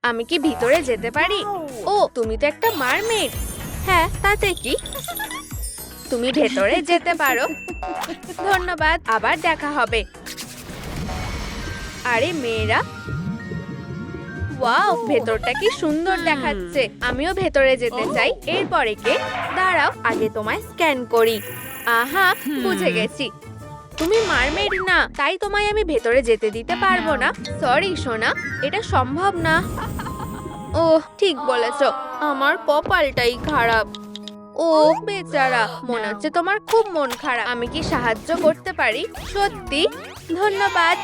আমি কি ভিতরে যেতে পারি? ও, তুমি তো একটা মারমেড। হ্যাঁ, তাতে কি? তুমি ভেতরে যেতে পারো। ধন্যবাদ, আবার দেখা হবে। আরে মেয়েরা, ওয়াও, ভেতরটা কি সুন্দর দেখাচ্ছে। আমিও ভেতরে যেতে চাই। এরপরে কে? দাঁড়াও, আগে তোমায় স্ক্যান করি। আহা, বুঝে গেছি। তুমি মারমেড না, তাই তোমায় আমি ভেতরে যেতে দিতে পারবো না। সরি সোনা, এটা সম্ভব না। ওহ, ঠিক বলেছো, আমার কপালটাই খারাপ। ও বেচারা, মনে হচ্ছে তোমার খুব মন খারাপ। আমি কি সাহায্য করতে পারি? সত্যি? ধন্যবাদ।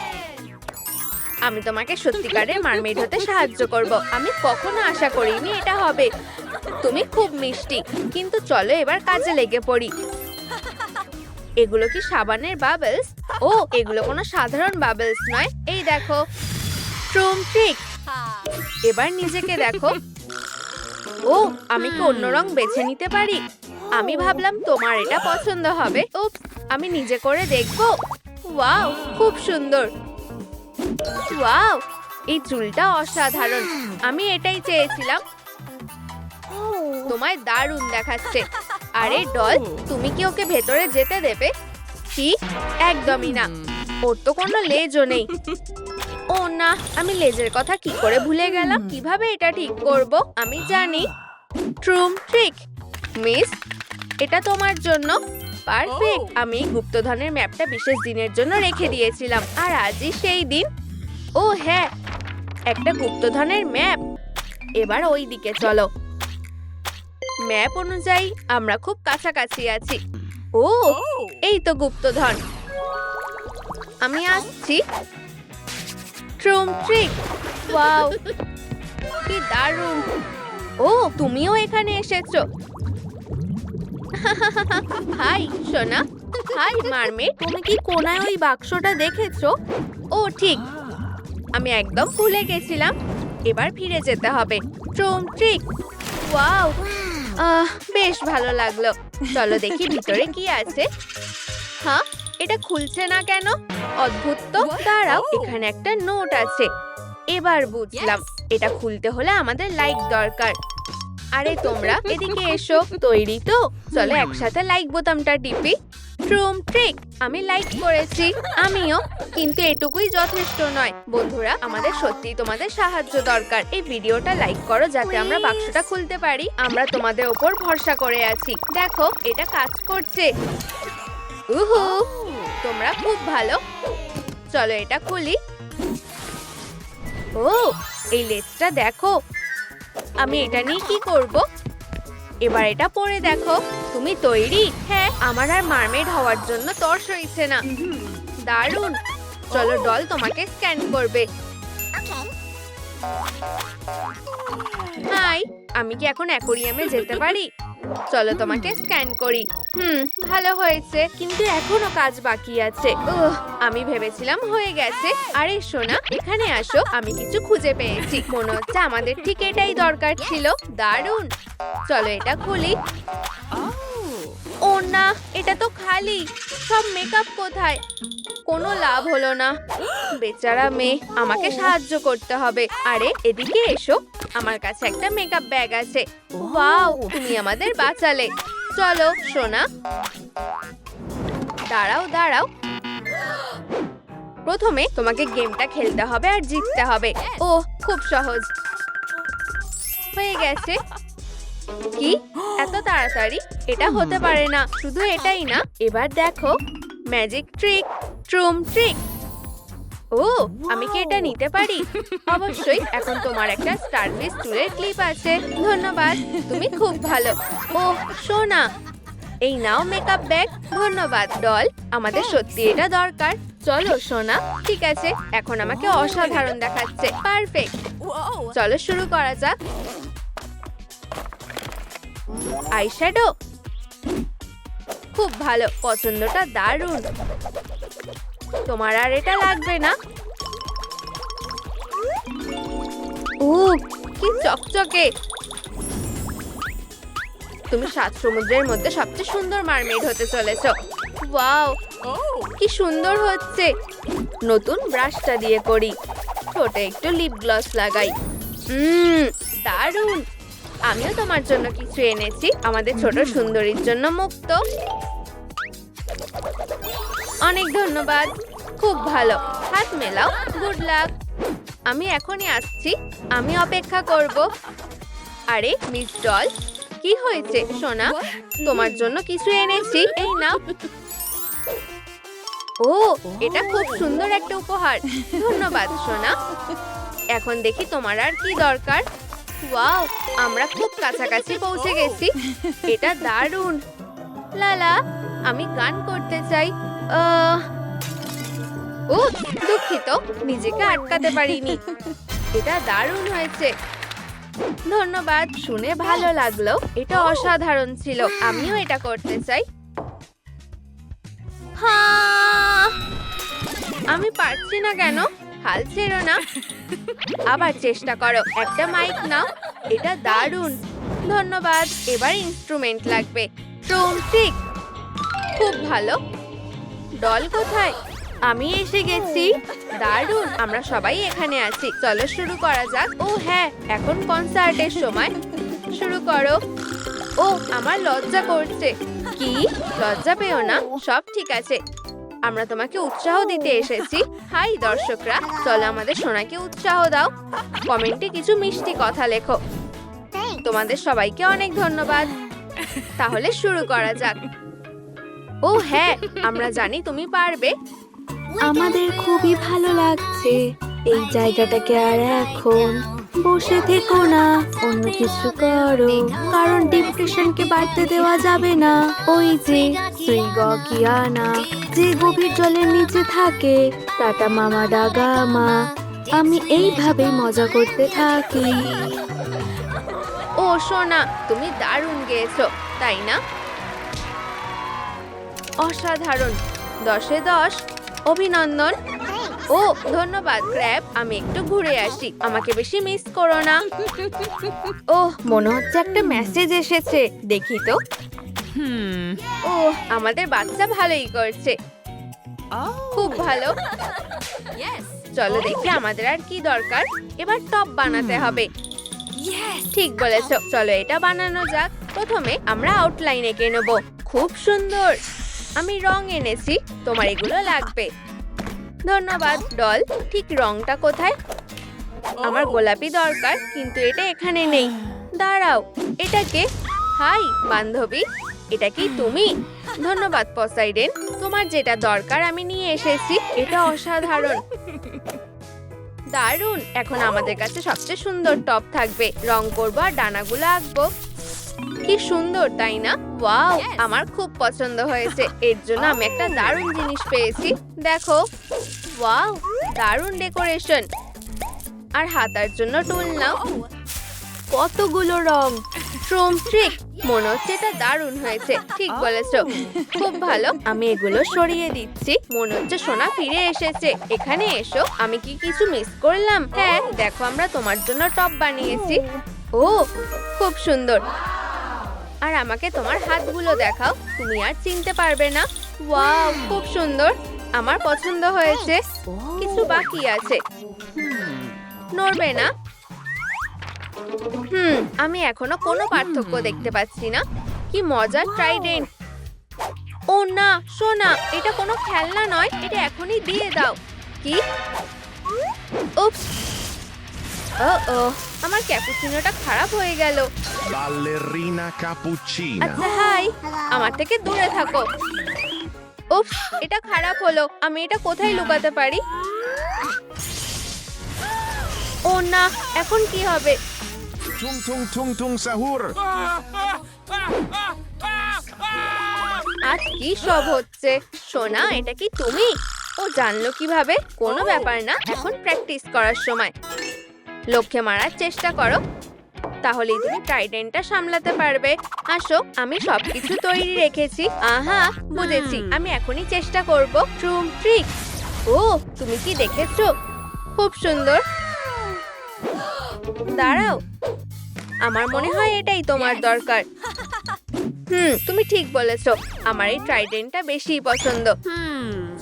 আমি তোমাকে সত্যিকারের মারমেড হতে সাহায্য করব। আমি কখনো আশা করিনি এটা হবে। তুমি খুব মিষ্টি, কিন্তু চলো এবার কাজে লেগে পড়ি। এগুলো কি সাবানের বাবলস? ও, এগুলো কোনো সাধারণ বাবলস নয়। এই দেখো, ট্রুম ট্রিক। এবার নিজেকে দেখো। ও, আমি কি অন্য রং বেছে নিতে পারি? আমি ভাবলাম তোমার এটা পছন্দ হবে। উপস, আমি নিজে করে দেখবো। ওয়াও, খুব সুন্দর। ওয়াও, এই চুলটা অসাধারণ। আমি এটাই চেয়েছিলাম। তোমায় দারুণ দেখাচ্ছে। আরে ডল, তুমি কি ওকে ভেতরে যেতে দেবে? কি? একদমই না। ওর তো কোনো লেজও নেই। ও না, আমি লেজের কথা কি করে ভুলে গেলাম। কিভাবে এটা ঠিক করব? আমি জানি। ট্রুম ট্রিক, মিস, এটা তোমার জন্য। পারফেক্ট। আমি গুপ্তধনের ম্যাপটা বিশেষ দিনের জন্য রেখে দিয়েছিলাম, আর আজই সেই দিন। ও হ্যাঁ, একটা গুপ্তধনের ম্যাপ। এবার ওই দিকে চলো। ম্যাপ অনুযায়ী আমরা খুব কাছাকাছি আছি। ও, এই তো গুপ্তধন। আমি আসছি। ট্রুম ট্রিক, ওয়াও, কি দারুণ। ও, তুমিও এখানে এসেছো। হাই সোনা। হাই মারমেড, তুমি কি কোনায় ওই বাক্সটা দেখেছো? ও ঠিক, আমি একদম ভুলে গেছিলাম। এবার ফিরে যেতে হবে। ট্রুম ট্রিক, ওয়াও, বেশ ভালো লাগলো। চলো দেখি ভিতরে কি আছে। হ্যাঁ, এটা খুলছে না কেন? অদ্ভুত তো। দাঁড়াও, এখানে একটা নোট আছে। এবার বুঝলাম, এটা খুলতে হলে আমাদের লাইক দরকার। আরে তোমরা এদিকে এসো। তৈরি তো? চলো একসাথে লাইক বোতামটা টিপি। ট্রুম ট্রিক, আমি লাইক করেছি। আমিও, কিন্তু এটুকুই যথেষ্ট নয়। বন্ধুরা, আমাদের সত্যিই তোমাদের সাহায্য দরকার। এই ভিডিওটা লাইক করো যাতে আমরা বাক্সটা খুলতে পারি। আমরা তোমাদের ওপর ভরসা করে আছি। দেখো, এটা কাজ করছে। উহু, তোমরা খুব ভালো। চলো এটা খুলি। ও, এই লেজটা দেখো। আমি এটা নিয়ে কি করব? এবার এটা পরে দেখো। তুমি তৈরি? হ্যাঁ, আমার আর মারমেড হওয়ার জন্য তর সইছে না। দারুণ। চলো ডল তোমাকে স্ক্যান করবে। হাই, আমি কি এখন অ্যাকোরিয়ামে যেতে পারি? চলো তোমাকে স্ক্যান করি। ভালো হয়েছে, কিন্তু এখনো কাজ বাকি আছে। আমি ভেবেছিলাম হয়ে গেছে। আরে সোনা, এখানে আসো। আমি কিছু খুঁজে পেয়েছি। মনে হচ্ছে আমাদের ঠিক এটাই দরকার ছিল। দারুণ। চলো এটা খুলি। ও না, এটা তো খালি। সব মেকআপ কোথায়? কোনো লাভ হলো না। বেচারা মেয়ে, আমাকে সাহায্য করতে হবে। আরে এদিকে এসো, আমার কাছে একটা মেকআপ ব্যাগ আছে। ওয়াও, তুমি আমাদের বাঁচালে। চলো সোনা। দাঁড়াও দাঁড়াও, প্রথমে তোমাকে গেমটা খেলতে হবে আর জিততে হবে। ও, খুব সহজ। হয়ে গেছে। কি এত তাড়াতাড়ি? এটা হতে পারে না। শুধু এটাই না, এবার দেখো ম্যাজিক ট্রিক, ট্রুম ট্রিক। ও, আমি কি এটা নিতে পারি? অবশ্যই। এখন তোমার একটা স্টারফিশ চুলের ক্লিপ আছে। ধন্যবাদ, তুমি খুব ভালো। ও সোনা, এই নাও মেকআপ ব্যাগ। ধন্যবাদ ডল, আমাদের সত্যি এটা দরকার। চলো সোনা। ঠিক আছে, এখন আমাকে অসাধারণ দেখাচ্ছে। পারফেক্ট। চলো শুরু করা যাক। আইশ্যাডো, খুব ভালো। পছন্দটা দারুণ। তোমার আর এটা লাগবে না। ও, কি চকচকে। তুমি 7 সমুদ্রের মধ্যে সবচেয়ে সুন্দর মারমেড হতে চলেছো। ওয়াও, কি সুন্দর হচ্ছে। নতুন ব্রাশটা দিয়ে করি। ঠোঁটে একটু লিপ গ্লস লাগাই। দারুণ। আমিও তোমার জন্য কিছু এনেছি, আমাদের ছোট সুন্দরীর জন্য মুক্ত। অনেক ধন্যবাদ, খুব ভালো। হাত মেলাও। Good luck. আমি এখনই আসছি, আমি অপেক্ষা করব। আরে মিস ডল, কি হয়েছে সোনা? তোমার জন্য কিছু এনেছি, এই নাও। ও, এটা খুব সুন্দর একটা উপহার। ধন্যবাদ সোনা। এখন দেখি তোমার আর কি দরকার। ওয়াও, আমরা খুব কাছাকাছি পৌঁছে গেছি। এটা দারুণ। লালা, আমি গান করতে চাই। ও দুঃখিত, নিজেকে আটকাতে পারিনি। এটা দারুণ হয়েছে। ধন্যবাদ, শুনে ভালো লাগলো। এটা অসাধারণ ছিল। আমিও এটা করতে চাই। হ্যাঁ, আমি পারছি না কেন? হাল ছেড়ো না, আবার চেষ্টা করো। একটা মাইক নাও। এটা দারুণ। ধন্যবাদ। এবার ইনস্ট্রুমেন্ট লাগবে। ড্রামস্টিক। খুব ভালো। ডল কোথায়? আমি এসে গেছি। দারুণ, আমরা সবাই এখানে আছি। চলো শুরু করা যাক। ও হ্যাঁ, এখন কনসার্টের সময়। শুরু করো। ও, আমার লজ্জা করছে। কি? লজ্জা পেও না, সব ঠিক আছে। আমরা তোমাকে উৎসাহ দিতে এসেছি। হাই দর্শকরা, চলো আমাদের সোনাকে উৎসাহ দাও। কমেন্টে কিছু মিষ্টি কথা লেখো। তোমাদের সবাইকে অনেক ধন্যবাদ। তাহলে শুরু করা যাক। ও হ্যাঁ, আমরা জানি তুমি পারবে। আমাদের খুবই ভালো লাগছে এই জায়গাটাকে। আর এখন বসে থেকো না, অন্য কিছু করো, কারণ ডিপ্রেশনকে বাড়তে দেওয়া যাবে না। ওই যে শ্রীগকিয়ানা, যে গভীর জলের নিচে থাকে, টাটা মামা ডাগা মা। আমি এইভাবেই মজা করতে থাকি। ও সোনা, তুমি দারুণ গেয়েছো, তাই না? অসাধারণ। 10-এ 10। অভিনন্দন। ও ধন্যবাদ ক্র্যাব। আমি একটু ঘুরে আসি, আমাকে বেশি মিস করো না। ওহ, মনে হচ্ছে একটা মেসেজ এসেছে, দেখি তো। ও, আমাদের বাচ্চা ভালোই করছে। খুব ভালো। চলো দেখি আমাদের আর কি দরকার। এবার টপ বানাতে হবে। ঠিক বলেছো, চলো এটা বানানো যাক। প্রথমে আমরা আউটলাইন এঁকে নেব। খুব সুন্দর। আমি রং এনেছি, তোমার এগুলো লাগবে। ধন্যবাদ ডল। ঠিক রংটা কোথায়? আমার গোলাপি দরকার, কিন্তু এটা এখানে নেই। দাঁড়াও, এটাকে। হাই বান্ধবী, এটা কি তুমি? ধন্যবাদ পসাইডেন, তোমার যেটা দরকার আমি নিয়ে এসেছি। এটা অসাধারণ। দারুণ। এখন আমাদের কাছে সবচেয়ে সুন্দর টপ থাকবে। রং করবো আর ডানাগুলো আঁকবো। কি সুন্দর, তাই না? ওয়াও, আমার খুব পছন্দ হয়েছে। এর জন্য আমি একটা দারুণ জিনিস পেয়েছি। দেখো, ওয়াও, দারুণ ডেকোরেশন। আর হাতার জন্য টুল নাও। কতগুলো রং। ড্রামস্টিক। মনে হচ্ছে এটা দারুণ হয়েছে। ঠিক বলেছো, খুব ভালো। আমি এগুলো সরিয়ে দিচ্ছি। মনে হচ্ছে সোনা ফিরে এসেছে। এখানে এসো। আমি কি কিছু মিস করলাম? হ্যাঁ, দেখো, আমরা তোমার জন্য টপ বানিয়েছি। ও, খুব সুন্দর। আর আমাকে তোমার হাতগুলো দেখাও, তুমি আর চিনতে পারবে না। ওয়াও, খুব সুন্দর। আমার পছন্দ হয়েছে। কিছু বাকি আছে। নড়বে না। আমি এখনো কোনো পার্থক্য দেখতে পাচ্ছি না। কি মজার ট্রাইডেন্ট। ও না সোনা, এটা কোনো খেলনা নয়। এটা এখনই দিয়ে দাও। কি? উপস। ও, আমার ক্যাপুচিনোটা খারাপ হয়ে গেল। Ballerina cappuccina. আচ্ছা হাই, আমার থেকে দূরে থাকো। উপস, এটা খারাপ হলো। আমি এটা কোথায় লুকাতে পারি? ও না, এখন কি হবে? Tung tung tung tung sahur. আজ কি সব হচ্ছে? সোনা, এটা কি তুমি? ও জানলো কিভাবে? কোনো ব্যাপার না, এখন প্র্যাকটিস করার সময়। লক্ষ্যে মারার চেষ্টা করো, তাহলেই তুমি ট্রাইডেন্টটা সামলাতে পারবে। আসো, আমি সবকিছু তৈরি রেখেছি। আহা, বুঝেছি। আমি এখনই চেষ্টা করব। ট্রুম ট্রিক। ও, তুমি কি দেখেছো? খুব সুন্দর। দাঁড়াও, আমার মনে হয় এটাই তোমার দরকার। তুমি ঠিক বলেছো। আমার এই ট্রাইডেন্টটা বেশি পছন্দ।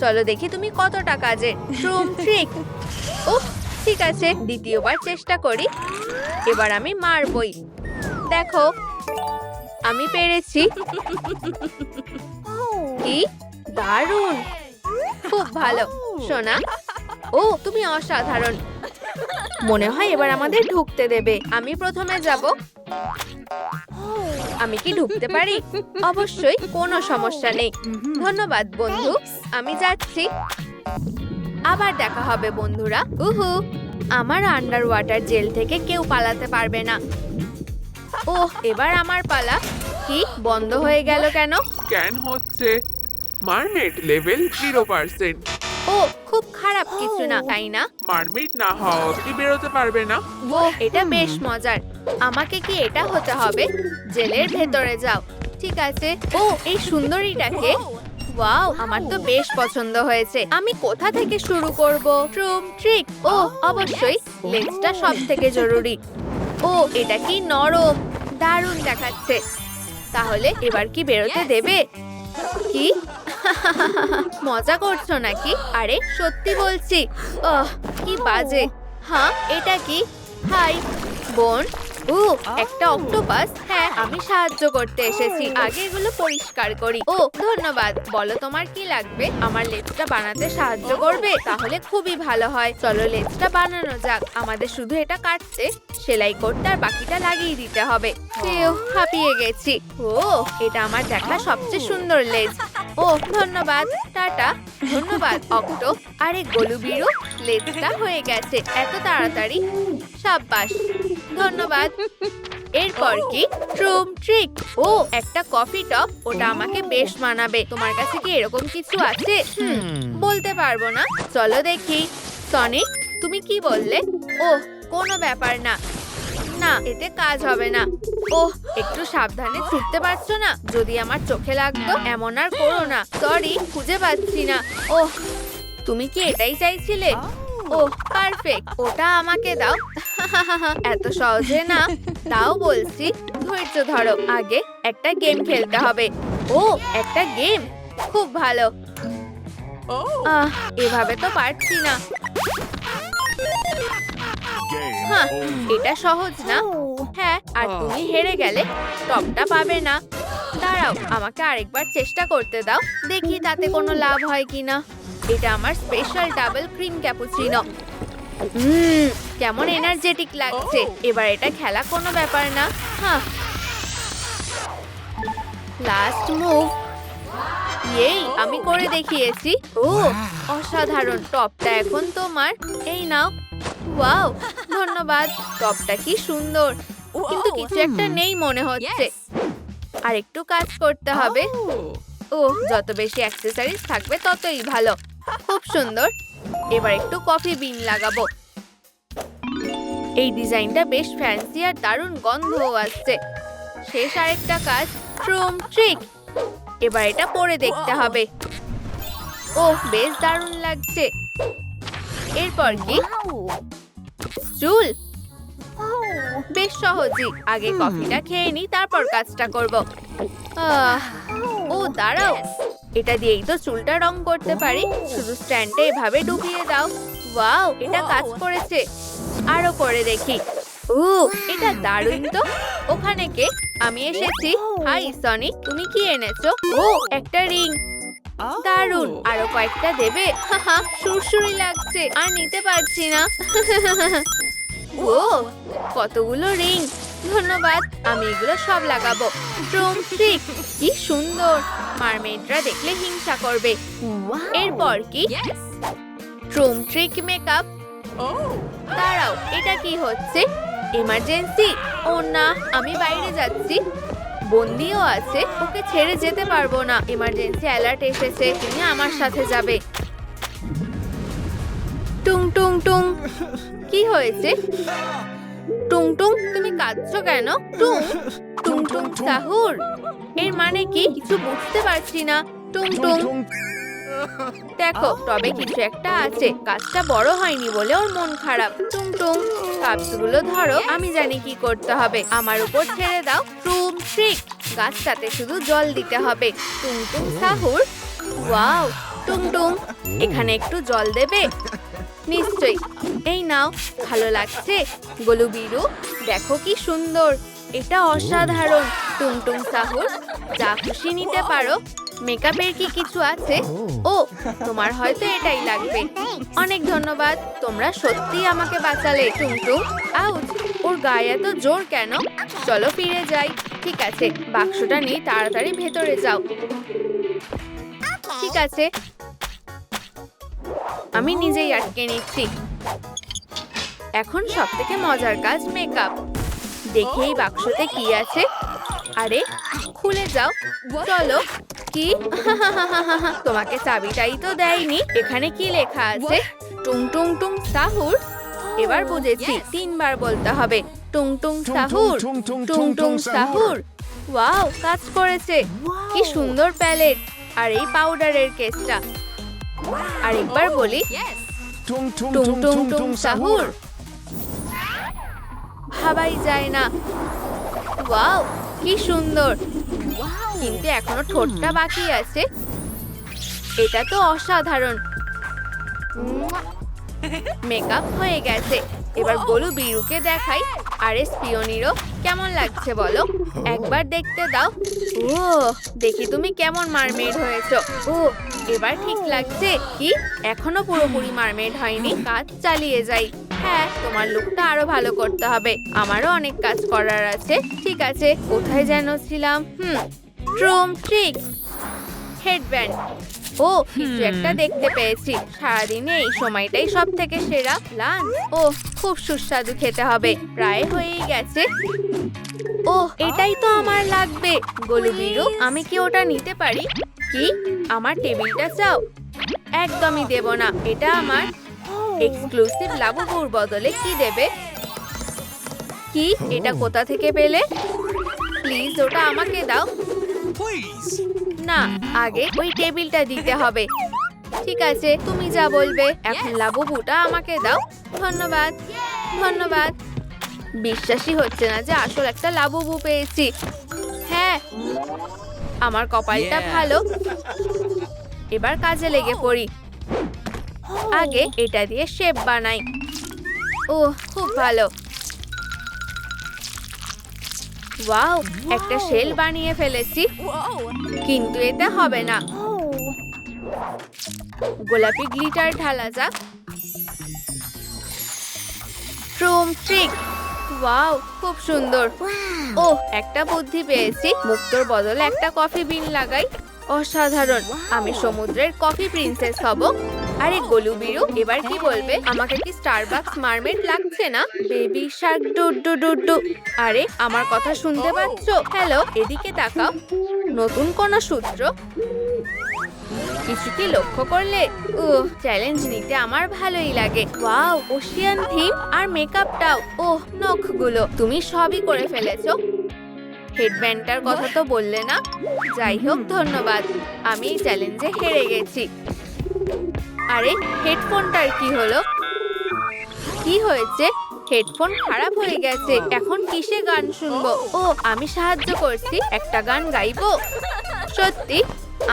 চলো দেখি তুমি কতটা কাজের। ট্রুম ট্রিক। উফ, ঠিক আছে, দ্বিতীয়বার চেষ্টা করি। এবার আমি মারবই। দেখো, আমি পেরেছি। কি দারুণ, খুব ভালো সোনা। ও, তুমি অসাধারণ। মনে হয় এবার আমাদের ঢুকতে দেবে। আমি প্রথমে যাব। আমি কি ঢুকতে পারি? অবশ্যই, কোনো সমস্যা নেই। ধন্যবাদ বন্ধু, আমি যাচ্ছি। আবার দেখা হবে বন্ধুরা। উহু, আমার আন্ডার ওয়াটার জেল থেকে কেউ পালাতে পারবে না। ওহ, এবার আমার পালা। কি বন্ধ হয়ে গেল কেন? স্ক্যান হচ্ছে। Mermaid level 0%। ও, খুব খারাপ কিছু না, তাই না? মারমেড না হওয়া অব্দি বেরোতে পারবে না। ও, এটা বেশ মজার। আমাকে কি এটা হতে হবে? জেলের ভেতরে যাও। ঠিক আছে। ও, এই সুন্দরীটাকে, ওয়াও, আমার তো বেশ পছন্দ হয়েছে। আমি কোথা থেকে শুরু করব? ট্রুম ট্রিক। ও, অবশ্যই, লেজটা সব থেকে জরুরি। ও, এটা কি নরম, দারুণ দেখাচ্ছে। তাহলে এবার কি বেরোতে দেবে? কি মজা করছো নাকি? আরে সত্যি বলছি। কি বাজে। হ্যাঁ, এটা কি? হাই বোন। ও, একটা অক্টোপাস। হ্যাঁ, আমি সাহায্য করতে এসেছি। আগে এগুলো পরিষ্কার করি। ও, ধন্যবাদ। বলো তোমার কি লাগবে? আমার লেজটা বানাতে সাহায্য করবে? তাহলে খুবই ভালো হয়। চলো লেজটা বানানো যাক। আমাদের শুধু এটা কাটতে, সেলাই করতে আর বাকিটা লাগিয়ে দিতে হবে। হাঁপিয়ে গেছি। ও, এটা আমার দেখা সবচেয়ে সুন্দর লেজ। ও, ধন্যবাদ। টাটা। ধন্যবাদ অক্টো। আরে গলুবিরু, লেজটা হয়ে গেছে এত তাড়াতাড়ি। সাব্বাস, ধন্যবাদ। এরপর কি? ট্রুম ট্রিক। ও, একটা কফি টপ। ওটা আমাকে বেশ মানাবে। তোমার কাছে কি এরকম কিছু আছে? বলতে পারবো না। চলো দেখি। সনিক, তুমি কি বললে? ও, কোনো ব্যাপার না। না, এতে কাজ হবে না। ওহ, একটু সাবধানে ছুটতে পারছো না? যদি আমার চোখে লাগতো। এমন আর করো না। সরি, খুঁজে পাচ্ছি না। ওহ, তুমি কি এটাই চাইছিলে? ওহ, পারফেক্ট। ওটা আমাকে দাও। এত সহজে না। তাও বলছি, ধৈর্য ধরো। আগে একটা গেম খেলতে হবে। ও, একটা গেম, খুব ভালো। এভাবে তো পারছি না। Game হ্যাঁ, over. এটা সহজ না। হ্যাঁ, আর তুমি হেরে গেলে টপটা পাবে না। দাঁড়াও, আমাকে আরেকবার চেষ্টা করতে দাও। দেখি তাতে কোনো লাভ হয় কিনা। এটা আমার স্পেশাল ডাবল ক্রিম ক্যাপুচিনো। কেমন এনার্জেটিক লাগছে। এবার এটা খেলা কোনো ব্যাপার না। হ্যাঁ, লাস্ট মুভ। এই, আমি করে দেখিয়েছি। ও, অসাধারণ। টপটা এখন তোমার। এই নাও। ওয়াও, ধন্যবাদ। টপটা কি সুন্দর, কিন্তু কিছু একটা নেই মনে হচ্ছে। আর একটু কাজ করতে হবে। ও, যত বেশি অ্যাক্সেসরিজ থাকবে ততই ভালো। খুব সুন্দর। এবার একটু কফি বিন লাগাবো। এই ডিজাইনটা বেশ ফ্যান্সি আর দারুণ গন্ধও আসছে। শেষ আরেকটা কাজ, ট্রুম ট্রিক। এবার এটা পরে দেখতে হবে। ও, বেশ দারুণ লাগছে। এরপর কি? চুল। বেশ সহজই। আগে কফিটা খেয়ে নি, তারপর কাজটা করব। ও, দাঁড়াও, এটা দিয়েই তো চুলটা রং করতে পারি। শুধু স্ট্যান্ডে এভাবে ডুবিয়ে দাও। ওয়াও, এটা কাজ করেছে। আরো করে দেখি। ও, এটা দারুণ তো। ওখানে কে? আমি এসেছি। হাই সনি, তুমি কি এনেছো? ও, একটা রিং। দারুণ। আরো কয়েকটা দেবে? সুরসুরি লাগছে, আর নিতে পারছি না। ও, কতগুলো রিং। ধন্যবাদ, আমি এগুলো সব লাগাবো। ট্রুম ট্রিক, কি সুন্দর। মারমেডরা দেখলে হিংসা করবে। এরপর কি? ট্রুম ট্রিক মেকআপ। দাঁড়াও, এটা কি হচ্ছে? এমার্জেন্সি। ও না, আমি বাইরে যাচ্ছি। বন্দিও আছে, ওকে ছেড়ে যেতে পারবো না। এমার্জেন্সি অ্যালার্ট এসেছে, তুমি আমার সাথে যাবে। টুং টুং টুং। কি হয়েছে? টুং টুং, তুমি কাঁদছো কেন? টুং টুং টুং সাহুর, এর মানে কি? কিছু বুঝতে পারছি না। টুং টুং, দেখো টবে কিছু একটা আছে। গাছটা বড় হয়নি বলে ওর মন খারাপ। টুং টুং, কাপসগুলো ধরো, আমি জানি কি করতে হবে। আমার উপর ছেড়ে দাও। ট্রুম ট্রিক, গাছটাতে শুধু জল দিতে হবে। টুং টুং সাহুর। ওয়াও, টুং টুং, এখানে একটু জল দেবে? নিশ্চয়ই। এই নাও, ভালো লাগছে? গোলু বিরু, দেখো কি সুন্দর, এটা অসাধারণ। টুংটুং সাহুর, যা খুশি নিতে পারো। মেকআপের কি কিছু আছে? ও, তোমার হয়তো এটাই লাগবে। অনেক ধন্যবাদ, তোমরা সত্যিই আমাকে বাঁচালে। টুংটুং, আউচ, ওর গায়ে এত জোর কেন? চলো ফিরে যাই। ঠিক আছে, বাক্সটা নিয়ে তাড়াতাড়ি ভেতরে যাও। ঠিক আছে, আমি নিজেই আটকে নিচ্ছি। এখন সবথেকে মজার কাজ মেকআপ। দেখি এই বাক্সতে কি আছে। আরে, খুলে যাও। চলো। কি? তোমাকে চাবিটাই তো দেয়নি। এখানে কি লেখা আছে? টুং টুং টুং সাহুর। এবার বুঝেছি, 3 বার বলতে হবে। টুং টুং সাহুর, টুং টুং সাহুর। ওয়াও, কাজ করেছে। কি সুন্দর প্যালেট। আর এই পাউডারের কেসটা। আরেকবার বলি, Tung tung টুং tung টুং tung টুং tung সাহুর। sahur. ভাবাই যায় না। ওয়াও, কি সুন্দর। কিন্তু এখনো ঠোঁটটা বাকি আছে। এটা তো অসাধারণ। মেকআপ হয়ে গেছে। এবার গোলু বিরুকে দেখাই। আরে স্পিওনিরও, কেমন লাগছে বলো? একবার দেখতে দাও। ও, দেখি তুমি কেমন মারমেড হয়েছো। ও, এবার ঠিক লাগছে। কি, এখনো পুরোপুরি মারমেড হয়নি। কাজ চালিয়ে যাই। হ্যাঁ, তোমার লুকটা আরো ভালো করতে হবে। আমারও অনেক কাজ করার আছে। ঠিক আছে, কোথায় যেন ছিলাম? ট্রুম ট্রিক হেডব্যান্ড। ও, কিছু একটা দেখতে পেয়েছি। সারাদিনে এই সময়টাই সব থেকে সেরা। লাঞ্চ, ও খুব সুস্বাদু খেতে হবে। প্রায় হয়েই গেছে। ও, এটাই তো আমার লাগবে। গোলু বিরু, আমি কি ওটা নিতে পারি? কি, আমার টেবিলটা চাও? একদমই দেব না। এটা আমার এক্সক্লুসিভ লাবুবুর বদলে কি দেবে? কি, এটা কোথা থেকে পেলে? প্লিজ ওটা আমাকে দাও। না, আগে ওই টেবিলটা দিতে হবে। ঠিক আছে, তুমি যা বলবে। এখন লাবুবুটা আমাকে দাও। ধন্যবাদ, ধন্যবাদ। বিশ্বাসই হচ্ছে না যে আসল একটা লাবুবু পেয়েছি। হ্যাঁ, আমার কপালটা ভালো। এবার কাজে লেগে পড়ি। আগে এটা দিয়ে শেপ বানাই। ও, খুব ভালো। ওয়াও, একটা শেল বানিয়ে ফেলেছি। কিন্তু এটা হবে না। গোলাপি গ্লিটার ঢালা যাক। ট্রুম ট্রিক। ওয়াও, খুব সুন্দর। ও, একটা বুদ্ধি পেয়েছি। মুক্তোর বদলে একটা কফি বিন লাগাই। অসাধারণ। আমি সমুদ্রের কফি প্রিন্সেস হব। আরে গোলু বিরু, এবার কি বলবে? আমাকে কি স্টারবাকস মারমেড লাগছে না? Baby shark doo doo doo doo. আরে, আমার কথা শুনতে পাচ্ছো? হ্যালো, এদিকে তাকাও। নতুন কোন সূত্র? কিছু কি লক্ষ্য করলে? চ্যালেঞ্জ নিতে আমার ভালোই লাগে। ওয়াও, ওশিয়ান থিম আর মেকআপটাও। ওহ, নখগুলো তুমি সবই করে ফেলেছো। হেডব্যান্ডটার কথা তো বললে না। যাই হোক, ধন্যবাদ। আমি এই চ্যালেঞ্জে হেরে গেছি। আরে, হেডফোনটার কি হলো? কি হয়েছে? হেডফোন খারাপ হয়ে গেছে। এখন কিসে গান শুনবো? ও, আমি সাহায্য করছি। একটা গান গাইবো? সত্যি?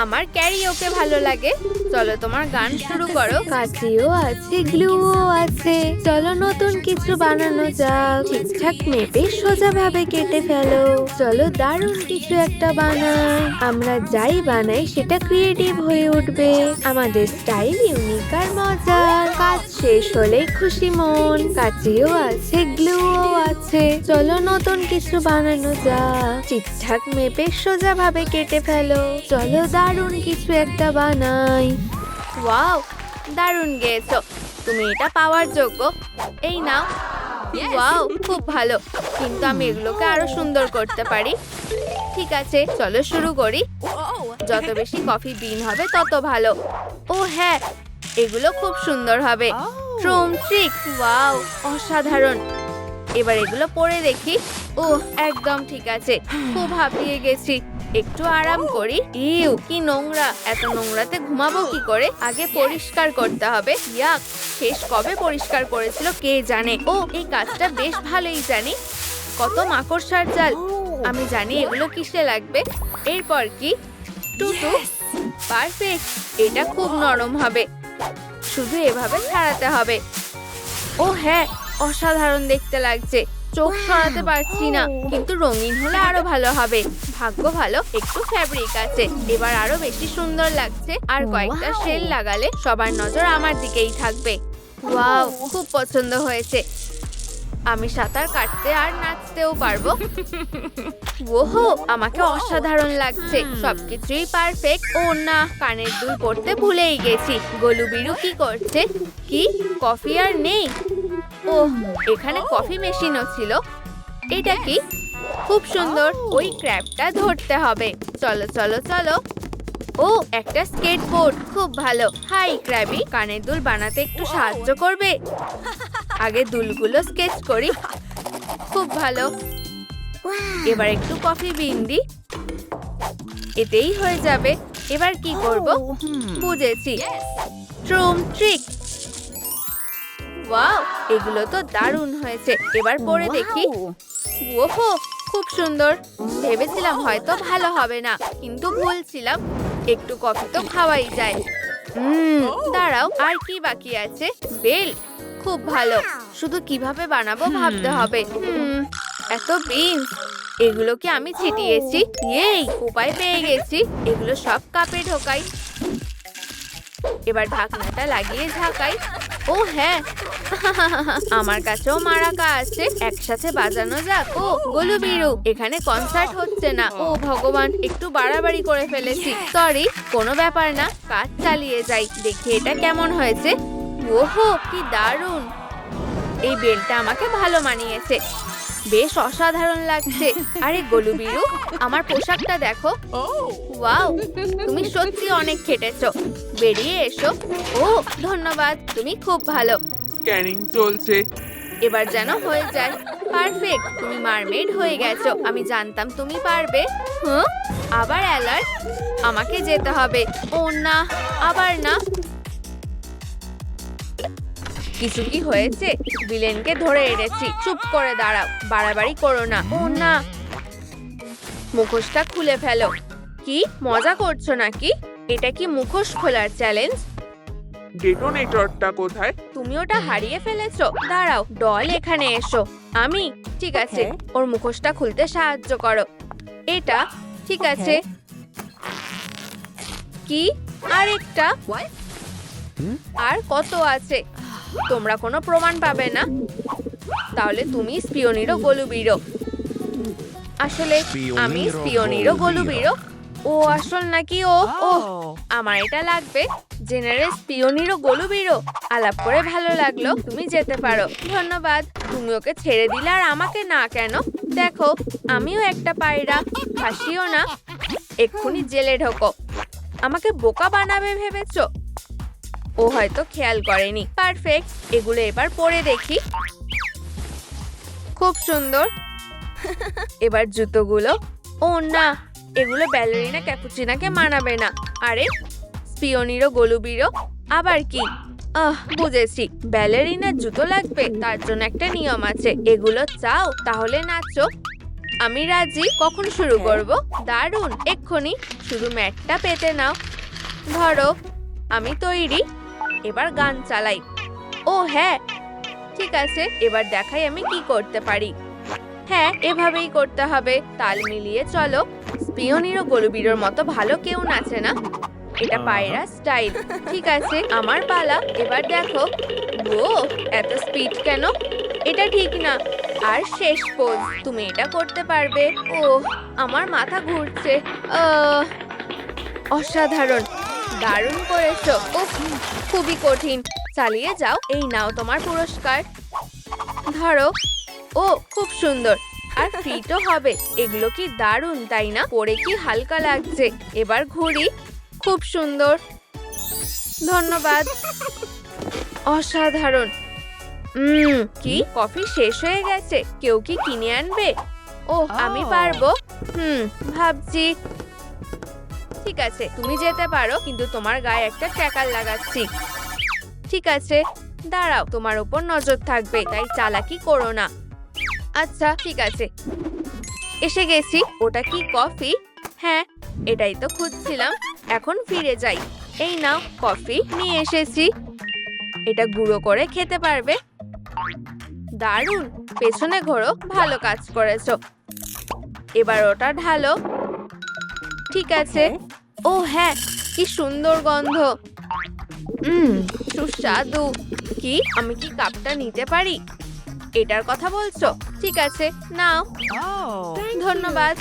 আমার ক্যারিওকে ভালো লাগে। চলো, তোমার গান শুরু করো। কাঁচিও আছে, গ্লুও আছে। চলো নতুন কিছু বানানো যাক। ঠিকঠাক মেপে সোজাভাবে কেটে ফেলো। চলো দারুণ কিছু একটা বানাই। আমরা যাই বানাই সেটা ক্রিয়েটিভ হয়ে উঠবে। আমাদের স্টাইল ইউনিক আর মজার। কাজ শেষ হলে খুশি মন। কাঁচিও আছে, গ্লুও আছে। চলো নতুন কিছু বানানো যাক। ঠিকঠাক মেপে সোজাভাবে কেটে ফেলো। চলো দারুণ কিছু একটা বানাই। ওয়াও, দারুণ গেয়েছো। তুমি এটা পাওয়ার যোগ্য। এই নাও। ওয়াও, খুব ভালো। কিন্তু আমি এগুলোকে আরো সুন্দর করতে পারি। ঠিক আছে, চলো শুরু করি। যত বেশি কফি বিন হবে তত ভালো। ও হ্যাঁ, এগুলো খুব সুন্দর হবে। ট্রুম ট্রিক। ওয়াও, অসাধারণ। এবার এগুলো পরে দেখি। ও, একদম ঠিক আছে। খুব হাঁপিয়ে গেছি। একটু আরাম করি। ইউ, কি নোংরা। এত নোংরাতে ঘুমাবো কি করে? আগে পরিষ্কার করতে হবে। ইয়াক, শেষ কবে পরিষ্কার করেছিল কে জানে। ও, এই কাজটা বেশ ভালোই জানি। কত মাকড়সার জাল। আমি জানি এগুলো কিসে লাগবে। এরপর কি? টুটু। পারফেক্ট। এটা খুব নরম হবে। শুধু এভাবে ছাড়াতে হবে। ও হ্যাঁ, অসাধারণ দেখতে লাগছে। চোখ সরাতে পারছি না, কিন্তু রঙিন হলে আরো ভালো হবে। ভাগ্য ভালো একটু ফ্যাব্রিক আছে, এবার আরো বেশি সুন্দর লাগছে। আর কয়েকটা শেল লাগালে সবার নজর আমার দিকেই থাকবে। ওয়াও, খুব পছন্দ হয়েছে। আমি সাঁতার কাটতে আর নাচতেও পারবো। ওহো, আমাকে অসাধারণ লাগছে। সবকিছুই পারফেক্ট। ও না, কানের দুল পড়তে ভুলেই গেছি। গোলুবিরু কি করছে? কি কফি আর নেই? ওহ, এখানে কফি মেশিনও ছিল। এটা কি? খুব সুন্দর। ওই ক্র্যাবটা ধরতে হবে। চলো চলো চলো। ও, একটা স্কেটবোর্ড, খুব ভালো। হাই ক্র্যাবি, কানের দুল বানাতে একটু সাহায্য করবে? আগে দুলগুলো স্কেচ করি। খুব ভালো। এবার একটু কফি বিন দি। এতেই হয়ে যাবে। এবার কি করব? বুঝেছি, ট্রুম ট্রিক। ওয়াও, এগুলো তো দারুণ হয়েছে। এবার পরে দেখি। ওহো, খুব সুন্দর। ভেবেছিলাম হয়তো ভালো হবে না, কিন্তু ভুল ছিলাম। একটু কফি তো খাওয়াই যায়। দাঁড়াও, আর কি বাকি আছে? বেল, খুব ভালো। শুধু কিভাবে বানাবো ভাবতে হবে। এত বিনস, এগুলো কি আমি ছিটিয়েছি? এই উপায় পেয়ে গেছি। এগুলো সব কাপে ঢোকাই। এবার ঢাকনাটা লাগিয়ে ঝাঁকাই। ও হ্যাঁ, আমার কাছেও মারাকা আছে, একসাথে বাজানো যাক। ও গোলুবিরু, এখানে কনসার্ট হচ্ছে না। ও ভগবান, একটু বাড়াবাড়ি করে ফেলেছি। সরি, কোনো ব্যাপার না, কাজ চালিয়ে যাই। দেখি এটা কেমন হয়েছে। ওহো, কি দারুণ। এই বেলটা আমাকে ভালো মানিয়েছে। বেশ অসাধারণ লাগছে। আরে গোলুবিরু, আমার পোশাকটা দেখো। ওয়াও, তুমি সত্যি অনেক খেটেছো। বেরিয়ে এসো। ও ধন্যবাদ, তুমি খুব ভালো। স্ক্যানিং চলছে। এবার যেন হয়ে যায়। পারফেক্ট, তুমি মারমেড হয়ে গেছো। আমি জানতাম তুমি পারবে। আবার অ্যালার্ট, আমাকে যেতে হবে। ও না, আবার না। কিছু কি হয়েছে? ভিলেনকে ধরে এনেছি। চুপ করে দাঁড়াও, বাড়াবাড়ি করো না। ও না, মুখোশটা খুলে ফেলো। কি মজা করছো নাকি? এটা কি মুখোশ খোলার চ্যালেঞ্জ? ডেটোনেটরটা কোথায়? তুমি ওটা হারিয়ে ফেলেছো। দাঁড়াও, ডল এখানে এসো। আমি ঠিক আছে, ওর মুখোশটা খুলতে সাহায্য করো। এটা ঠিক আছে। কি আরেকটা? আর কত আছে? তোমরা কোনো প্রমাণ পাবে না। তাহলে তুমি স্পিওনিরো গোলুবিরো। আসলে আমি স্পিওনিরো গোলুবিরো। ও আসল নাকি? ও ও আমার এটা লাগবে। জেনারেল স্পিওনিরো গোলুবিরো, আলাপ করে ভালো লাগলো। তুমি যেতে পারো। ধন্যবাদ। তুমি ওকে ছেড়ে দিলে আর আমাকে না কেন? দেখো, আমিও একটা পায়রা। হাসিও না। এক্ষুনি জেলে ঢোকো। আমাকে বোকা বানাবে ভেবেছো? ও হয়তো খেয়াল করেনি। পারফেক্ট, এগুলো এবার পরে দেখি। খুব সুন্দর। এবার জুতোগুলো। ও না, এগুলো ব্যালেরিনা ক্যাপুচিনাকে মানাবে না। আরে স্পিওনিরো গোলুবিরো, আবার কি? বুঝেছি, ব্যালেরিনার জুতো লাগবে। তার জন্য একটা নিয়ম আছে। এগুলো চাও? তাহলে নাচো। আমি রাজি। কখন শুরু করব? দারুণ, এক্ষুনি। শুধু ম্যাটটা পেতে নাও। ধরো, আমি তৈরি। এবার গান চালাই। ও হ্যাঁ, ঠিক আছে। এবার দেখাই আমি কি করতে পারি। হ্যাঁ, এভাবেই করতে হবে। তাল মিলিয়ে চলো। স্পিওনিরো গোলুবিরোর মতো ভালো কেউ নাচে না। এটা পায়রা স্টাইল। ঠিক আছে, আমার পালা। এবার দেখো। ও এত স্পিড কেন? এটা ঠিক না। আর শেষ পোজ। তুমি এটা করতে পারবে। ও আমার মাথা ঘুরছে। অসাধারণ, দারুণ করেছো। ওহ, খুবই কঠিন। চালিয়ে যাও। এই নাও তোমার পুরস্কার। ধরো। ও খুব সুন্দর, আর ফিটও হবে। এগুলো কি দারুণ, তাই না? পরে কি হালকা লাগছে। এবার ঘুরি। খুব সুন্দর, ধন্যবাদ। অসাধারণ। কি কফি শেষ হয়ে গেছে? কেউ কি কিনে আনবে? ওহ, আমি পারবো। ভাবছি। ঠিক আছে, তুমি যেতে পারো, কিন্তু তোমার গায়ে একটা ট্র্যাকার লাগাচ্ছি। ঠিক আছে, দাঁড়াও, তোমার উপর নজর থাকবে, তাই চালাকি করো না। আচ্ছা ঠিক আছে, এসে গেছি। ওটা কি কফি? হ্যাঁ, এটাই তো খুঁজছিলাম। এখন ফিরে যাই। এই নাও, কফি নিয়ে এসেছি। এটা গুঁড়ো করে খেতে পারবে। দারুণ, পেছনে ঘোরো, ভালো কাজ করেছো। এবার ওটা ঢালো। ঠিক আছে। ও হ্যাঁ, কি সুন্দর গন্ধ। সুস্বাদু। কি আমি কি কাপটা নিতে পারি? এটার কথা বলছো? ঠিক আছে, নাও। ধন্যবাদ।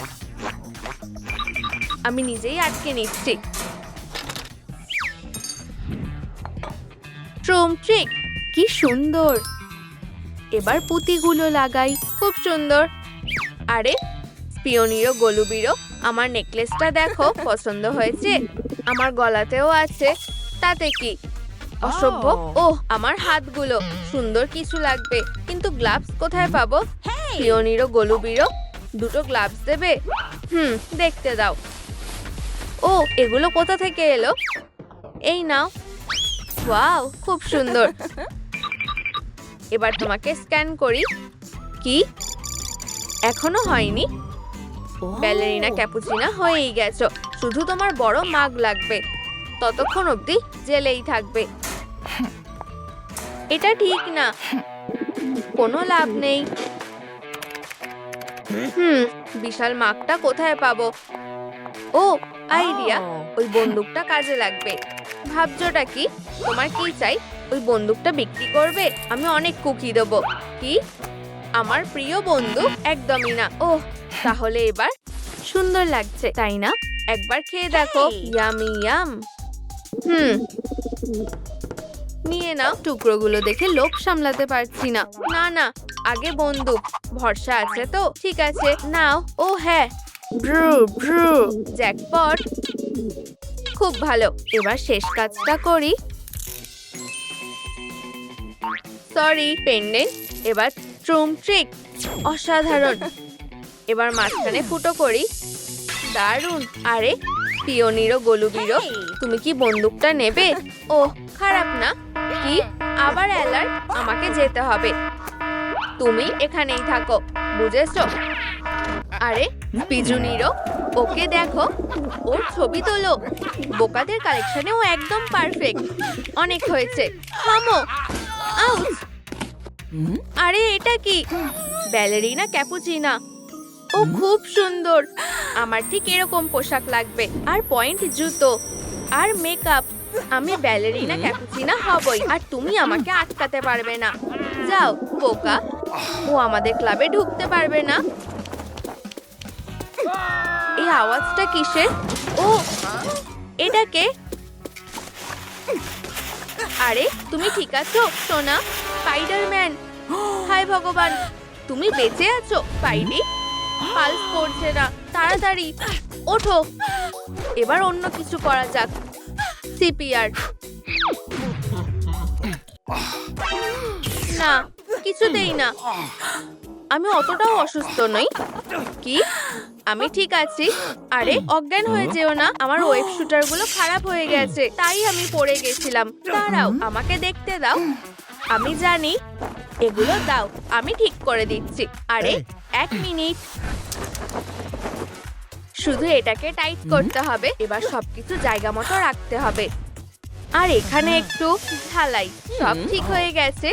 আমি নিজেই আটকে নিচ্ছি। ট্রুম ট্রিক, কি সুন্দর। এবার পুঁতিগুলো লাগাই। খুব সুন্দর। আরে পিওনিরো গলুবিরো, আমার নেকলেসটা দেখো, পছন্দ হয়েছে? আমার গলাতেও আছে। তাতে কি? অসভ্য। ওহ, আমার হাতগুলো। সুন্দর কিছু লাগবে, কিন্তু গ্লাভস কোথায় পাবো? পিওনিরো গলুবিরো, দুটো গ্লাভস দেবে? দেখতে দাও। ও, এগুলো কোথা থেকে এলো? এই নাও। ওয়াও, খুব সুন্দর। এবার তোমাকে স্ক্যান করি। কি? এখনো হয়নি? ব্যালেরিনা ক্যাপুচিনা হয়েই গেছো। শুধু তোমার বড় মাগ লাগবে। ততক্ষণ অবধি জেলেই থাকবে। এটা ঠিক না, কোনো লাভ নেই। বিশাল মাগটা কোথায় পাবো? ও, আইডিয়া, ওই বন্দুকটা কাজে লাগবে। ভাবছোটা কি? তোমার কি চাই? ওই বন্দুকটা বিক্রি করবে? আমি অনেক কুকি দেবো। কি? আমার প্রিয় বন্দুক? একদমই না। ওহ, তাহলে এবার সুন্দর লাগছে, তাই না? একবার খেয়ে দেখো। Yummy yum. নিয়ে নাও। টুকরোগুলো দেখে লোভ সামলাতে পারছি না। না না, আগে বন্দুক। ভরসা আছে তো? ঠিক আছে, নাও। ও হ্যাঁ, ব্রু ব্রু, জ্যাকপট। খুব ভালো। এবার শেষ কাজটা করি। Sorry, pendant. এবার ট্রুম ট্রিক, অসাধারণ। এবার মাঝখানে ফুটো করি। দারুণ। আরে পিওনিরো গলুবিরো, তুমি কি বন্দুকটা নেবে? ও, খারাপ না। কি? আবার অ্যালার্ট? আমাকে যেতে হবে। তুমি এখানেই থাকো, বুঝেছো? আরে পিজুনিরো, ওকে দেখো, ওর ছবি তোলো। বোকাদের কালেকশনেও একদম পারফেক্ট। অনেক হয়েছে, থামো। আউচ! আরে এটা কি? Ballerina Cappuccina. ও খুব সুন্দর। আমার ঠিক এরকম পোশাক লাগবে, আর পয়েন্ট জুতো, আর মেকআপ। আমি ব্যালেরিনা ক্যাপুচিনা হবই, আর তুমি আমাকে আটকাতে পারবে না। যাও বোকা, ও আমাদের ক্লাবে ঢুকতে পারবে না। এই আওয়াজটা কিসের? ও, এটা কে? আরে তুমি ঠিক আছো সোনা? স্পাইডারম্যান। হায় ভগবান, তুমি বেঁচে আছো? স্পাইডি, পালস পড়ছে না। তাড়াতাড়ি ওঠো। এবার অন্য কিছু করা যাক। সিপিআর। না, কিছুতেই না। আমি অতটাও অসুস্থ নই। কি? আমি ঠিক আছি। আরে অজ্ঞান হয়ে যেও না। আমার ওয়েব শুটারগুলো খারাপ হয়ে গেছে, তাই আমি পড়ে গেছিলাম। দাঁড়াও, আমাকে দেখতে দাও। আমি জানি। এগুলো দাও, আমি ঠিক করে দিচ্ছি। আরে 1 মিনিট। শুধু এটাকে টাইট করতে হবে। এবার সবকিছু জায়গা মতো রাখতে হবে। আর এখানে একটু ঢালাই। সব ঠিক হয়ে গেছে।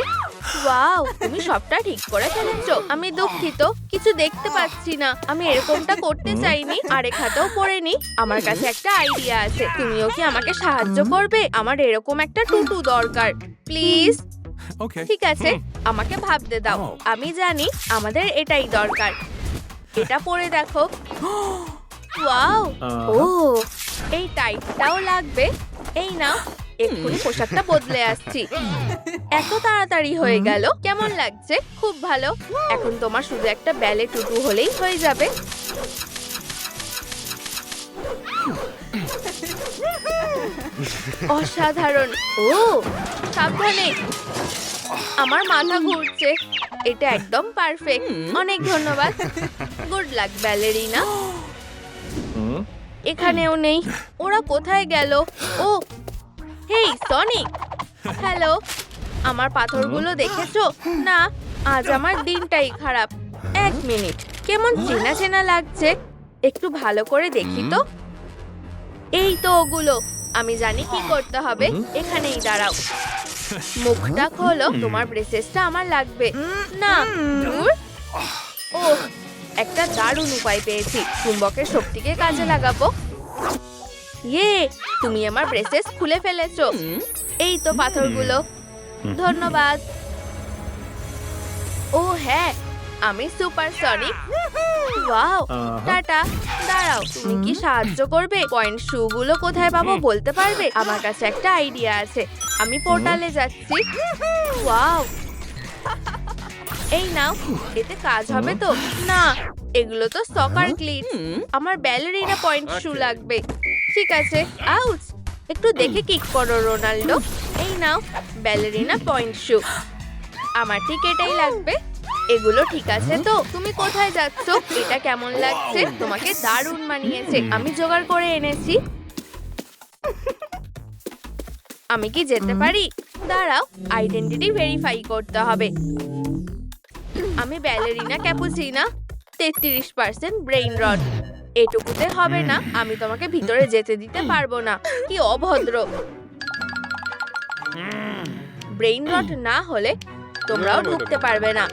ওয়াও, তুমি সবটা ঠিক করে ফেলেছো। আমি দুঃখিত, কিছু দেখতে পাচ্ছি না। আমি এরকমটা করতে চাইনি। আরেক হাতেও পড়েনি। আমার কাছে একটা আইডিয়া আছে। তুমিও কি আমাকে সাহায্য করবে? আমার এরকম একটা টুটু দরকার, প্লিজ। ঠিক আছে, আমাকে ভাবতে দাও। আমি জানি আমাদের এটাই দরকার। এটা পরে দেখো। ওয়াও, ও, এই টাইটটাও লাগবে। এই নাও, এক্ষুনি পোশাকটা বদলে আসছি। এত তাড়াতাড়ি হয়ে গেল। কেমন লাগছে? খুব ভালো। এখন তোমার শুধু একটা ব্যালে টুটু হলেই হয়ে যাবে। অসাধারণ। ও, সাবধানে, আমার মাথা ঘুরছে। এটা একদম পারফেক্ট। অনেক ধন্যবাদ। Good luck ballerina. এখানেও নেই। ওরা কোথায় গেল? ও, হেই সনিক। হ্যালো। আমার পাথরগুলো দেখেছো? না, আজ আমার দিনটাই খারাপ। 1 মিনিট, কেমন চেনা চেনা লাগছে। একটু ভালো করে দেখি তো। এই তো ওগুলো। আমি জানি কি করতে হবে। এখানেই দাঁড়াও। মুখটা খোলো, তোমার ব্রেসেসটা আমার লাগবে না। দূর। ওহ, একটা দারুণ উপায় পেয়েছি, চুম্বকের শক্তিকে কাজে লাগাবো। ইয়ে, তুমি আমার ব্রেসেস খুলে ফেলেছো। এই তো পাথরগুলো, ধন্যবাদ। ও হ্যাঁ, আমি সুপারসনিক। Wow, tata. দাঁড়াও, তুমি কি সাহায্য করবে? পয়েন্ট শু গুলো কোথায় পাবো বলতে পারবে? আমার কাছে একটা আইডিয়া আছে, আমি পোর্টালে যাচ্ছি। ওয়াও, এই নাও, এতে কাজ হবে তো? না, এগুলো তো সকার ক্লিটস, আমার ব্যালেরিনা পয়েন্ট শু লাগবে। ঠিক আছে, আউচ, একটু দেখে কিক করো রোনাল্ডো। এই নাও ব্যালেরিনা পয়েন্ট শু, আমার ঠিক এটাই লাগবে। এগুলো ঠিক আছে তো? তুমি কোথায় যাচ্ছ? এটা কেমন লাগছে? তোমাকে দারুণ মানিয়েছে, আমি জোগাড় করে এনেছি। আমি কি যেতে পারি? দাঁড়াও, আইডেন্টিটি ভেরিফাই করতে হবে। আমি ব্যালেরিনা ক্যাপুচিনা, 33% ব্রেইন রট। এটুকুতে হবে না, আমি তোমাকে ভিতরে যেতে দিতে পারবো না। কি অভদ্র! ব্রেইন রট না হলে তোমরাও ঢুকতে পারবে না।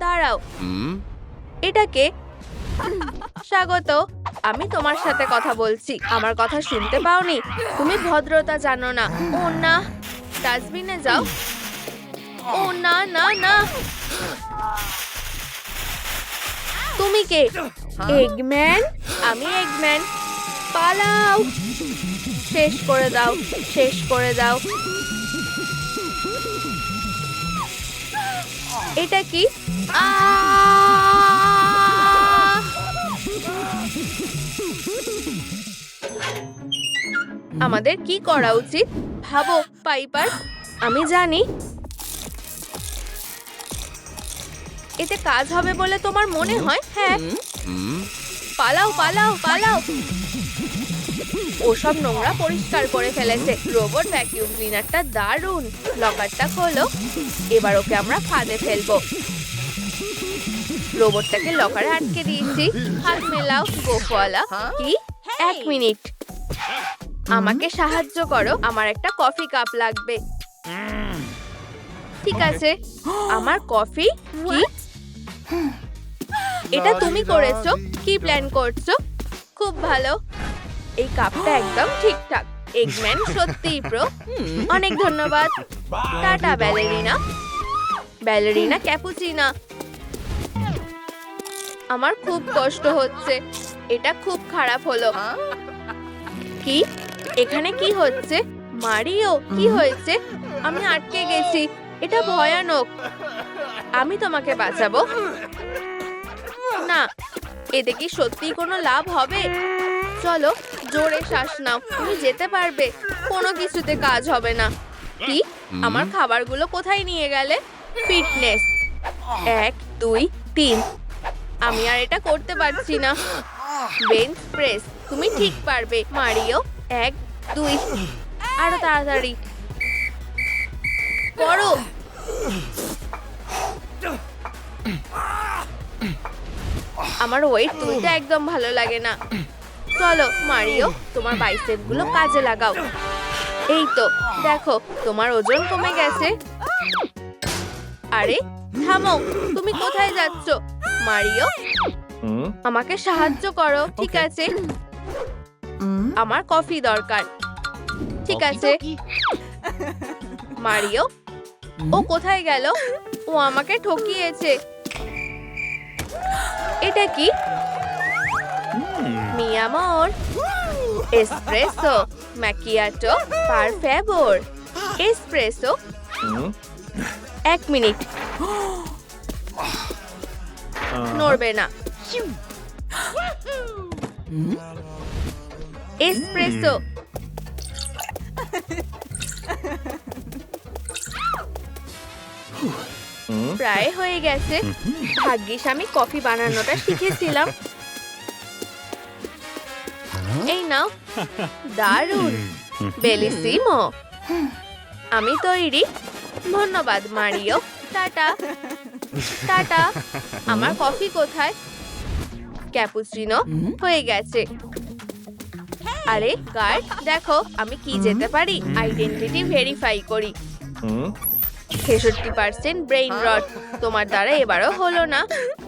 দাঁড়াও, এটাকে স্বাগত। আমি তোমার সাথে কথা বলছি, আমার কথা শুনতে পাওনি? তুমি ভদ্রতা জানো না। ও না, ডাস্টবিনে যাও। ও না না না, তুমি কে? এগম্যান? আমি এগম্যান। পালাও, শেষ করে দাও, শেষ করে দাও। এটা কি? আমাদের কি করা উচিত ভাবো পাইপার। আমি জানি এতে কাজ হবে বলে তোমার মনে হয়? হ্যাঁ, পালাও পালাও পালাও। ওসব নোংরা পরিষ্কার করে ফেলেছে। রোবট ভ্যাকিউম ক্লিনারটা দারুণ। লকারটা খোলো, এবার ওকে আমরা ফাঁদে ফেলবো। রোবটটাকে লকারে আটকে দিয়েছি। হাত মেলাও গোফওয়ালা। কি? 1 মিনিট, আমাকে সাহায্য করো, আমার একটা কফি কাপ লাগবে। ঠিক আছে, আমার কফি। কি? এটা তুমি করেছো? কি প্ল্যান করছো? খুব ভালো, এই কাপটা একদম ঠিকঠাক। এগম্যান সত্যিই প্রো, অনেক ধন্যবাদ। Tata ballerina, ballerina Cappuccina. আমার খুব কষ্ট হচ্ছে, এটা খুব খারাপ হলো। কি? এখানে কি হচ্ছে? মারিও, কি হয়েছে? আমি আটকে গেছি, এটা ভয়ানক। আমি তোমাকে বাঁচাবো। না, এতে কি সত্যি কোনো লাভ হবে? চলো, জোরে শ্বাস নাও, তুমি যেতে পারবে। কোনো কিছুতে কাজ হবে না। কি? আমার খাবারগুলো কোথায় নিয়ে গেলে? ফিটনেস 1 2 3। আমি আর এটা করতে পারছি না। বেঞ্চ প্রেস, তুমি ঠিক পারবে। মারিও 1 2, আরো তাড়াতাড়ি করো। আমার ওয়েট তুলতে একদম ভালো লাগে না। চলো মারিও, তোমার বাইসেপ গুলো কাজে লাগাও। এই তো, দেখো তোমার ওজন কমে গেছে। আরে থামো, তুমি কোথায় যাচ্ছ? মারিও, আমাকে সাহায্য করো। ঠিক আছে, আমার কফি দরকার। ঠিক আছে মারিও, ও কোথায় গেল? ও আমাকে ঠকিয়েছে। এটা কি? মি আমর, এসপ্রেসো ম্যাকিয়াটো পার ফেভর। এসপ্রেসো 1 মিনিট, নড়বে না। এসপ্রেসো। প্রায় হয়ে গেছে। ভাগ্যিস আমি কফি বানানোটা শিখেছিলাম। এই নাও, দারুণ, বেলিসিমো। আমি তৈরি। ধন্যবাদ মারিও। Tata tata. আমার কফি কোথায়? ক্যাপুচিনো হয়ে গেছে। আরে গার্ড, দেখো আমি কি যেতে পারি। আইডেন্টিটি ভেরিফাই করি। 66% ব্রেইন রট। তোমার দ্বারা এবারও হলো না।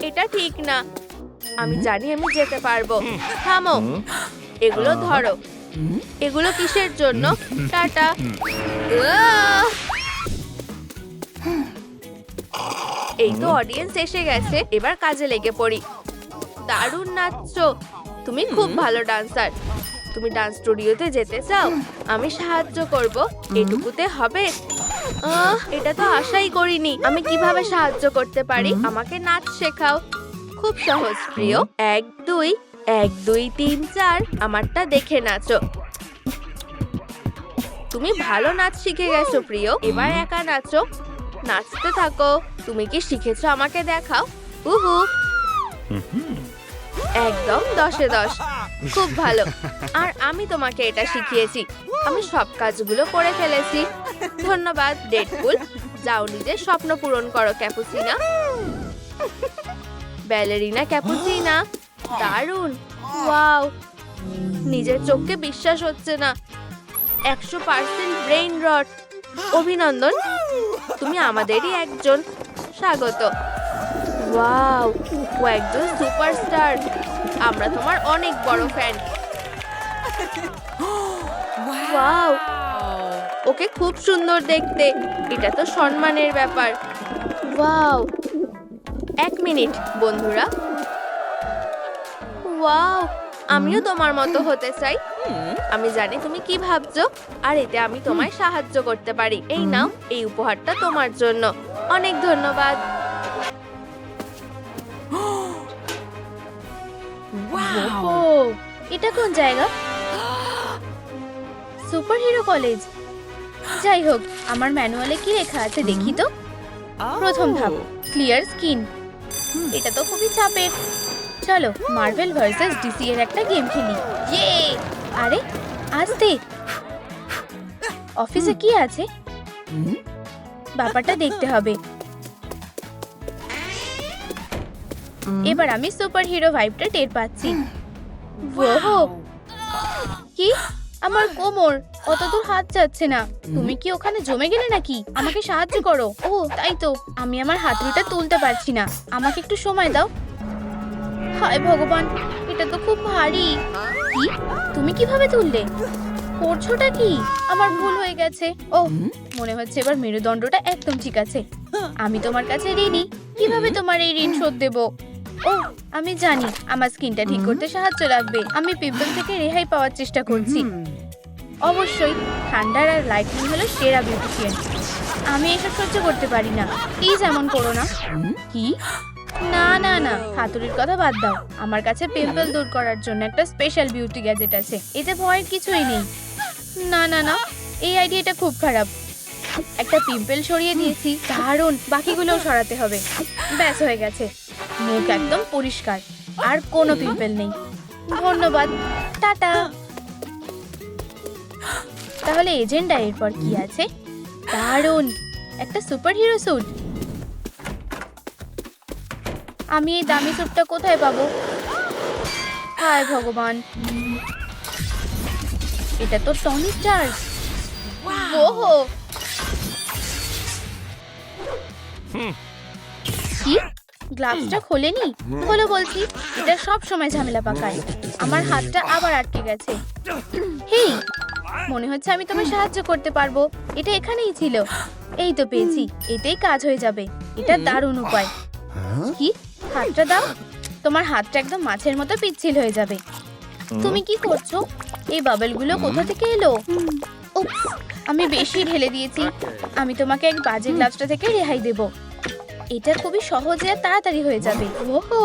এটা ঠিক না। আমি জানি আমি যেতে পারবো। থামো, এগুলো ধরো। এগুলো কিসের জন্য? টাটা। আহ! এই তো অডিয়েন্স এসে গেছে, এবার কাজে লেগে পড়ি। দারুণ নাচছো, তুমি খুব ভালো ডান্সার। তুমি ডান্স স্টুডিওতে যেতে চাও? আমি সাহায্য করব। এটুকুতে হবে? এটা তো আশাই করিনি। আমি কিভাবে সাহায্য করতে পারি? আমাকে নাচ শেখাও। খুব সহজ প্রিয়। 1 2 1 2 3 4। আমারটা দেখে নাচো। তুমি ভালো নাচ শিখে গেছো প্রিয়। এবার একা নাচো। নাচতে থাকো। তুমি কি শিখেছো আমাকে দেখাও। উহু, একদম 10-এ 10। খুব ভালো। আর আমি তোমাকে এটা শিখিয়েছি। আমি সব কাজগুলো করে ফেলেছি। ধন্যবাদ ডেডপুল। যাও নিজের স্বপ্ন পূরণ করো ক্যাপুচিনা। ব্যালেরিনা ক্যাপুচিনা, দারুণ। ওয়াও, নিজের চোখকে বিশ্বাস হচ্ছে না। 100% ব্রেইন রট। অভিনন্দন, তুমি আমাদেরই একজন। স্বাগত। ওয়াও, ও একজন সুপারস্টার। আমরা তোমার অনেক বড় ফ্যান। ওয়াও, ওকে খুব সুন্দর দেখতে। এটা তো সম্মানের ব্যাপার। ওয়াও, 1 মিনিট বন্ধুরা। ওয়াও, আমিও তোমার মতো হতে চাই। আমি জানি তুমি কি ভাবছো, আর এতে আমি তোমায় সাহায্য করতে পারি। এই নাও, এই উপহারটা তোমার জন্য। অনেক ধন্যবাদ। ও, এটা কোন জায়গা? Superhero college. যাই হোক, আমার ম্যানুয়ালে কি লেখা আছে দেখি তো। প্রথম ধাপ, ক্লিয়ার স্কিন। এটা তো খুবই চাপের। চলো মার্ভেল ভার্সেস ডিসি এর একটা গেম খেলি। ইয়ে! আরে আস্তে। অফিসে কি আছে? ব্যাপারটা দেখতে হবে। এবার আমি সুপারহিরো ভাইবটা টের পাচ্ছি। ওহো, কি? আমার কোমর, অত দূর হাত যাচ্ছে না। তুমি কি ওখানে জমে গেলে নাকি? আমাকে সাহায্য করো। ও তাই তো, আমি আমার হাতুড়িটা তুলতে পারছি না। আমাকে একটু সময় দাও। হায় ভগবান, এটা তো খুব ভারী। কি? তুমি কিভাবে তুললে? করছোটা কি? আমার ভুল হয়ে গেছে। ও, মনে হচ্ছে এবার মেরুদণ্ডটা একদম ঠিক আছে। আমি তোমার কাছে ঋণী। কিভাবে তোমার এই ঋণ শোধ দেবো? ও, আমি জানি আমার স্কিনটা ঠিক করতে সাহায্য লাগবে। আমি পিম্পল থেকে রেহাই পাওয়ার চেষ্টা করছি। অবশ্যই থান্ডার আর লাইটনিং হলো সেরা বিউটিশিয়ান। আমি এসব সহ্য করতে পারি না। প্লিজ এমন করো না। কি? না না না, হাতুড়ির কথা বাদ দাও। আমার কাছে পিম্পল দূর করার জন্য একটা স্পেশাল বিউটি গ্যাজেট আছে। এতে ভয়ের কিছুই নেই। না না না, এই আইডিয়াটা খুব খারাপ। একটা পিম্পল সরিয়ে দিয়েছি, দারুণ। বাকিগুলোও সরাতে হবে। ব্যাস হয়ে গেছে। মুখ একদম পরিষ্কার, আর কোনো পিম্পল নেই। ধন্যবাদ, টাটা। তাহলে এজেন্ডা এরপর কি আছে? দারুণ, একটা সুপারহিরো স্যুট। আমি এই দামি স্যুটটা কোথায় পাবো? হায় ভগবান, এটা তো টনি স্টার্ক। ওহো, কি? গ্লাভসটা খোলেনি? খোলো বলছি। এটা সব সময় ঝামেলা পাকায়। আমার হাতটা আবার আটকে গেছে। হেই, মনে হচ্ছে আমি তোমায় সাহায্য করতে পারবো। এটা এখানেই ছিল। এই তো পেয়েছি। এতেই কাজ হয়ে যাবে। এটা দারুণ উপায়। কি? হাতটা দাও। তোমার হাতটা একদম মাছের মতো পিচ্ছিল হয়ে যাবে। তুমি কি করছো? এই বাবেলগুলো কোথা থেকে এলো? উপস, আমি বেশি ঢেলে দিয়েছি। আমি তোমাকে এক বাজে গ্লাভসটা থেকে রেহাই দেব। এটা খুবই সহজে আর তাড়াতাড়ি হয়ে যাবে। ওহো,